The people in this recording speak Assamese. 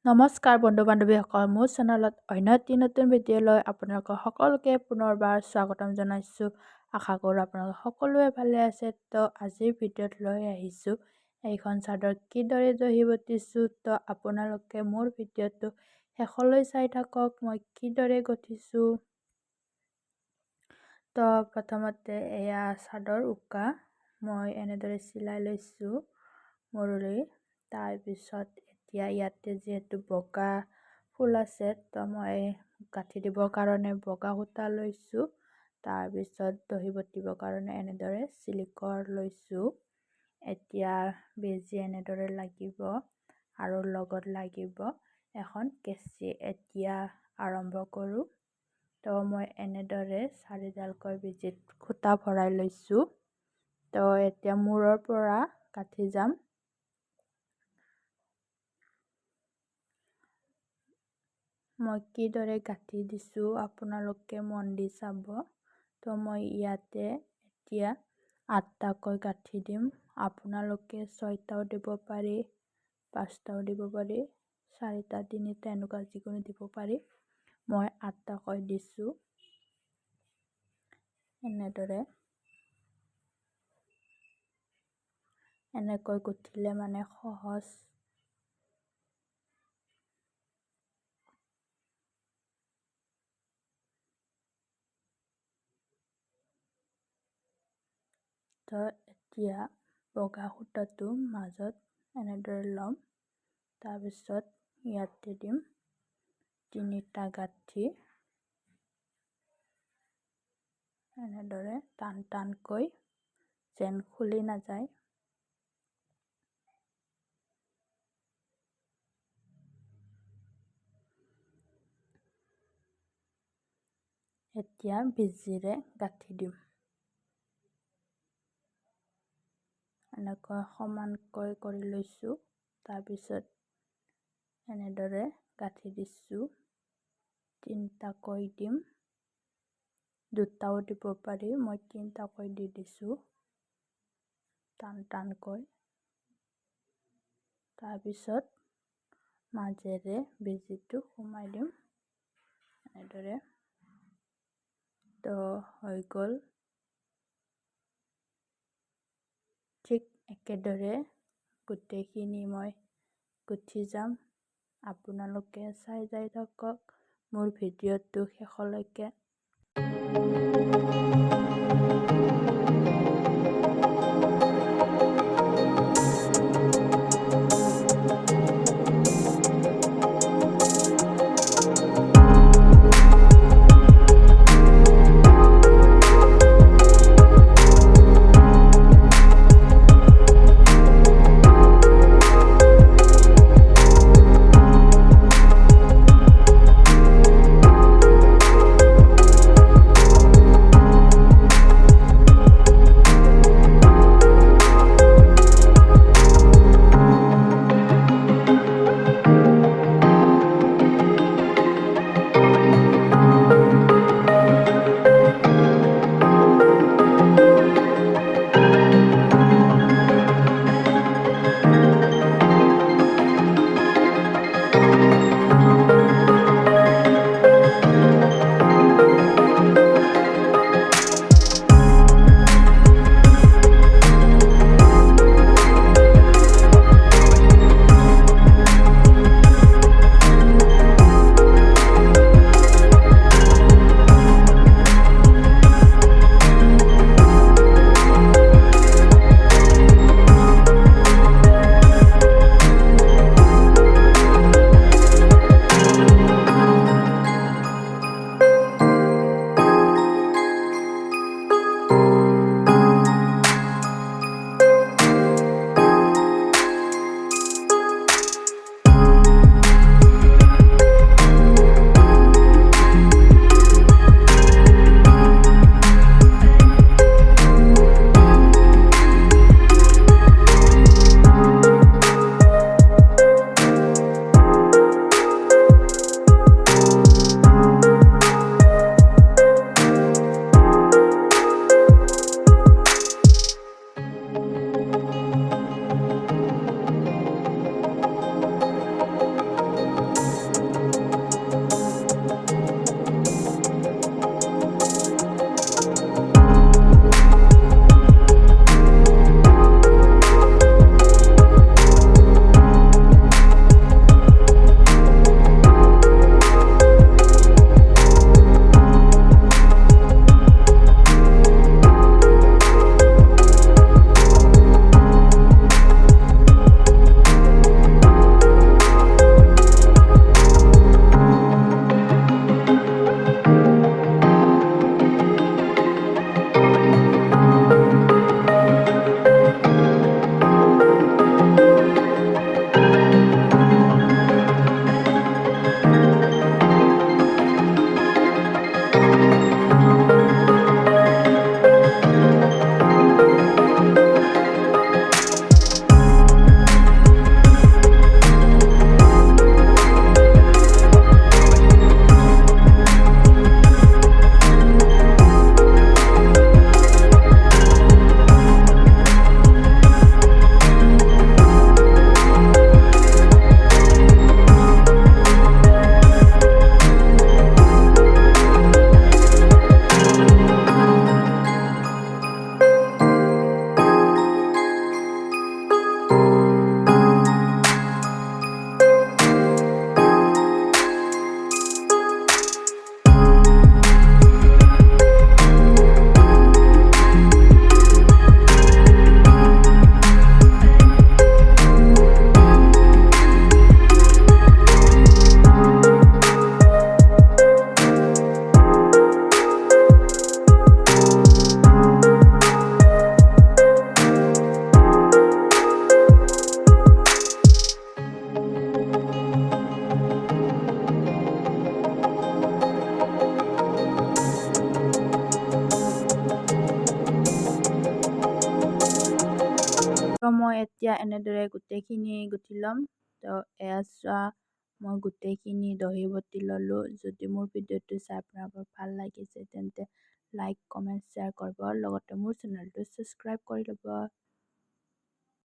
নমস্কাৰ বন্ধু-বান্ধৱীসকল, মোৰ চেনেলত অন্য এটি নতুন ভিডিঅ'লৈ আপোনালোকক সকলোকে পুনৰবাৰ স্বাগতম জনাইছোঁ। আশা কৰোঁ আপোনালোক সকলোৱে ভালে আছে। তো আজিৰ ভিডিঅ'ত লৈ আহিছোঁ এইখন চাদৰ কিদৰে দহি বটিছোঁ। তো আপোনালোকে মোৰ ভিডিঅ'টো শেষলৈ চাই থাকক, মই কিদৰে গঠিছোঁ। তো প্ৰথমতে এয়া চাদৰ উকা মই এনেদৰে চিলাই লৈছোঁ মূৰলৈ। তাৰপিছত এতিয়া ইয়াতে যিহেতু বগা ফুল আছে, তো মই গাঁঠি দিবৰ কাৰণে বগা সূতা লৈছোঁ। তাৰপিছত দহি বটিবৰ কাৰণে এনেদৰে চিলিকৰ লৈছোঁ। এতিয়া বেজি এনেদৰে লাগিব আৰু লগত লাগিব এখন কেঁচি। এতিয়া আৰম্ভ কৰোঁ। তো মই এনেদৰে 4ডালকৈ বেজিত সূতা ভৰাই লৈছোঁ। তো এতিয়া মূৰৰ পৰা গাঁঠি যাম। মই কিদৰে গাঁঠি দিছোঁ আপোনালোকে মন দি চাব। তো মই ইয়াতে এতিয়া 8টাকৈ গাঁঠি দিম। আপোনালোকে 6টাও দিব পাৰি, 5টাও দিব পাৰি, 4টা 3টা এনেকুৱা যিকোনো দিব পাৰি। মই 8টাকৈ দিছোঁ। এনেকৈ গুঠিলে মানে সহজ। তো এতিয়া বগা সূতাটো মাজত এনেদৰে ল'ম। তাৰপিছত ইয়াতে দিম 3টা গাঁঠি। এনেদৰে টান টানকৈ যেন খুলি নাযায়। এতিয়া বেজিৰে গাঁঠি দিম। এনেকৈ সমানকৈ কৰি লৈছোঁ। তাৰপিছত এনেদৰে গাঁঠি দিছোঁ। 3টাকৈ দিম, 2টাও দিব পাৰি, মই 3টাকৈ দি দিছোঁ টান টানকৈ। তাৰপিছত মাজেৰে বেজিটো সোমাই দিম এনেদৰে। তো হৈ গ'ল। ঠিক একেদৰে গোটেইখিনি মই গুঠি যাম। আপোনালোকে চাই যাই থাকক মোৰ ভিডিঅ'টো শেষলৈকে। তো মই এতিয়া এনেদৰে গোটেইখিনি গুঠি ল'ম। তো এয়া চোৱা, মই গোটেইখিনি দহি বটি ল'লোঁ। যদি মোৰ ভিডিঅ'টো চাই আপোনালোকৰ ভাল লাগিছে তেন্তে লাইক কমেণ্ট শ্বেয়াৰ কৰিব, লগতে মোৰ চেনেলটো ছাবস্ক্ৰাইব কৰি ল'ব।